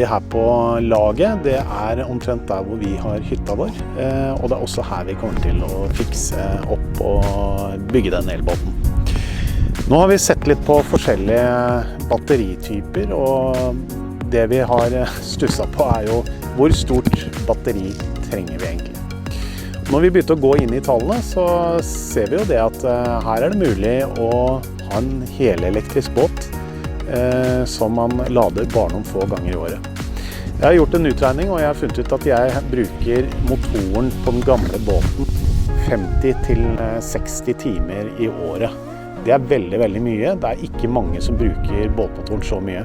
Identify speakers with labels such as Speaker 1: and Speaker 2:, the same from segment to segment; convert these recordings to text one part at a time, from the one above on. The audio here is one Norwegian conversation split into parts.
Speaker 1: her på laget, det omtrent der hvor vi har hytta vår, og det også her vi kommer til å fikse opp og bygge den elbåten. Nå har vi sett litt på forskjellige batterityper, og det vi har stusset på jo hvor stort batteri trenger vi egentlig. Når vi begynte å gå inn i tallene, så ser vi jo det at her det mulig å ha en helelektrisk båt som man lader bare noen få ganger i året. Jeg har gjort en utregning, og jeg har funnet ut at jeg bruker motoren på den gamle båten 50 til 60 timer i året. Det veldig, veldig mye. Det ikke mange som bruker båtmotoren så mye.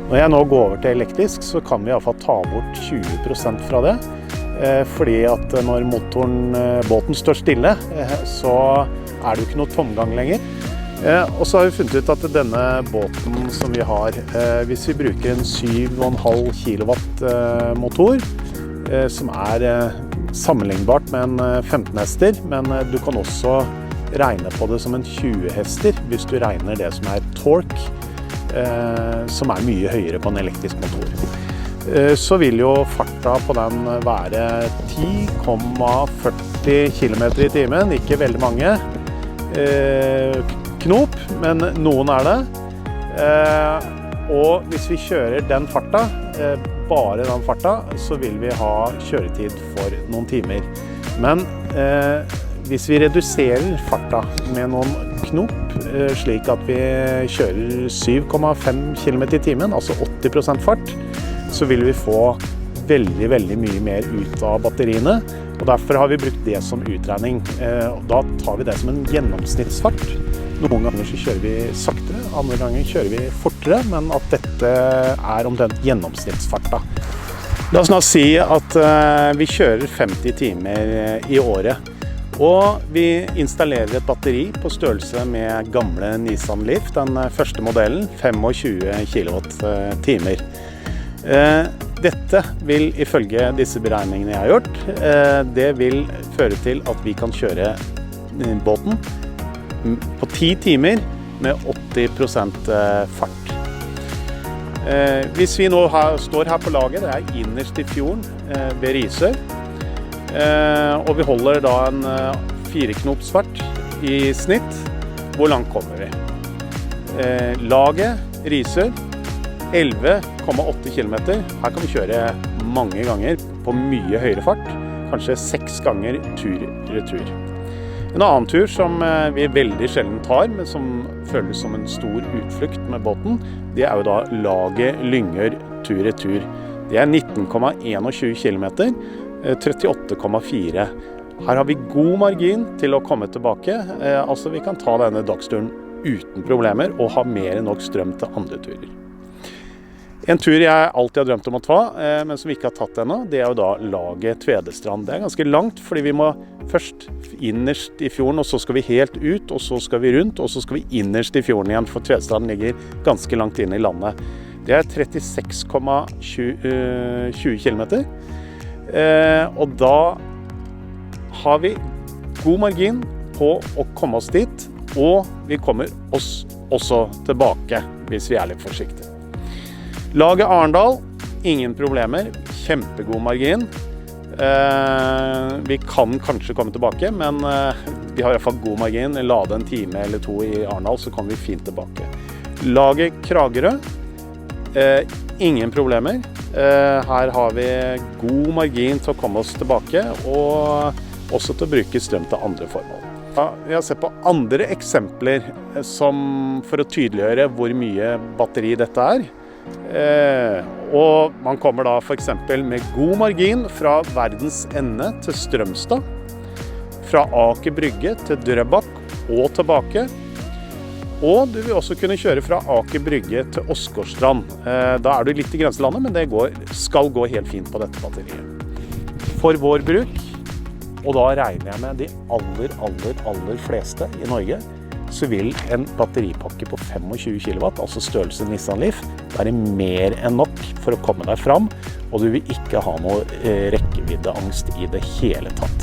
Speaker 1: Når jeg nå går over til elektrisk, så kan vi i hvert fall ta bort 20% fra det. Fordi at når båten står stille, så det jo ikke noe tomgang lenger. Og så har vi funnet ut at denne båten som vi har, hvis vi bruker en 7,5 kilowatt motor, som sammenlignbart med en 15 hester, men du kan også regne på det som en 20 hester, hvis du regner det som torque, som mye høyere på en elektrisk motor. Så vil jo farta på den være 10,40 km i timen, ikke veldig mange knop, men noen det. Og hvis vi kjører den farta, bare den farta, så vil vi ha kjøretid for noen timer. Men hvis vi reduserer farta med noen knop, slik at vi kjører 7,5 km i timen, altså 80% fart, så vil vi få veldig, veldig mye mer ut av batteriene. Og derfor har vi brukt det som utregning. Da tar vi det som en gjennomsnittsfart. Noen ganger så kjører vi saktere, andre ganger kjører vi fortere, men at dette omtrent gjennomsnittsfarta. La oss nå si at vi kjører 50 timer i året, og vi installerer et batteri på størrelse med gamle Nissan Leaf, den første modellen, 25 kWh. Dette vil ifølge disse beregningene jeg har gjort, det vil føre til at vi kan kjøre båten på 10 timer med 80% fart. Hvis vi nå står her på laget, det innerst i fjorden ved Risør, og vi holder da en 4-knopsfart i snitt, hvor langt kommer vi? Laget, Risør, 11,8 km. Her kan vi kjøre mange ganger på mye høyere fart, kanskje 6 ganger tur-retur. En annen tur som vi veldig sjelden tar, men som føles som en stor utflukt med båten, det jo da laget Lyngør tur-retur. Det 19,21 km, 38,4. Her har vi god margin til å komme tilbake, altså vi kan ta denne dagsturen uten problemer og ha mer enn nok strøm til andre turer. En tur jeg alltid har drømt om å ta, men som vi ikke har tatt ennå, det jo da laget Tvedestrand. Det ganske langt, fordi vi må først innerst i fjorden, og så skal vi helt ut, og så skal vi rundt, og så skal vi innerst i fjorden igjen, for Tvedestrand ligger ganske langt inn i landet. Det 36,20 km, og da har vi god margin på å komme oss dit, og vi kommer oss også tilbake, hvis vi litt forsiktige. Laget Arendal, ingen problemer, kjempegod margin. Vi kan kanskje komme tilbake, men vi har i hvert fall god margin. Lade en time eller to i Arendal, så kommer vi fint tilbake. Laget Kragerø, ingen problemer. Her har vi god margin til å komme oss tilbake, og også til å bruke strøm til andre formål. Ja, vi har sett på andre eksempler for å tydeliggjøre hvor mye batteri dette og man kommer da for eksempel med god margin fra verdens ende til Strømstad, fra Aker Brygge til Drøbak og tilbake, og du vil også kunne kjøre fra Aker Brygge til Åsgårdstrand. Da du litt i grenselandet, men det skal gå helt fint på dette batteriet. For vår bruk, og da regner jeg med de aller fleste i Norge, så vil en batteripakke på 25 kW, altså størrelse Nissan Leaf, være mer enn nok for å komme deg fram, og du vil ikke ha noe rekkeviddeangst i det hele tatt.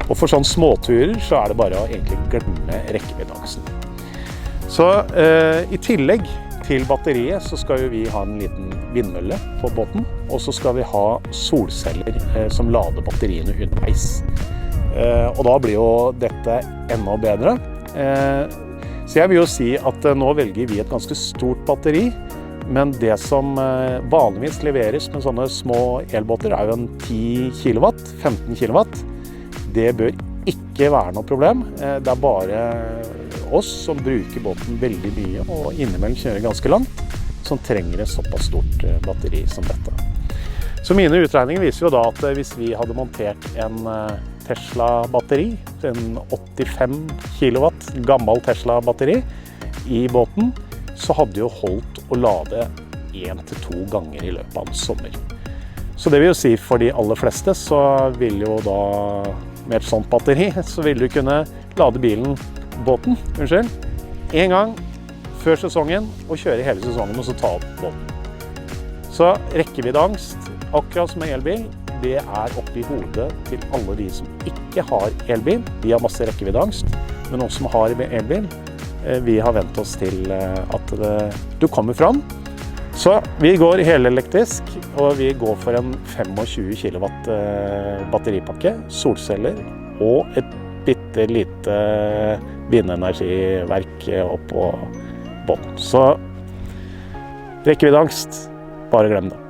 Speaker 1: Og for sånne småturer så det bare å egentlig glemme rekkeviddeangsten. Så i tillegg til batteriet så skal jo vi ha en liten vindmølle på båten, og så skal vi ha solceller som lader batteriene underveis. Og da blir jo dette enda bedre. Så jeg vil jo si at nå velger vi et ganske stort batteri, men det som vanligvis leveres med sånne små elbåter er jo en 10 kW, 15 kW. Det bør ikke være noe problem. Det er bare oss som bruker båten veldig mye og innimellom kjører ganske langt, som trenger et såpass stort batteri som dette. Så mine utregninger viser jo da at hvis vi hadde montert en Tesla-batteri, en 85 kW gammel Tesla-batteri i båten, så hadde jo holdt å lade 1 til 2 ganger i løpet av en sommer. Så det vil jo si for de aller fleste, så vil jo da med et sånt batteri, så vil du kunne lade båten, en gang før sesongen, og kjøre hele sesongen, og så ta opp båten. Så rekkeviddeangst, akkurat som med elbil, det er oppi hodet til alle de som ikke har elbil. De har masse rekkeviddeangst, men oss som har elbil, vi har vent oss til at du kommer fram. Så vi går helelektrisk, og vi går for en 25 kW batteripakke, solceller og et bitte lite vindenergiverk oppå båten. Så rekkeviddeangst, bare glem det.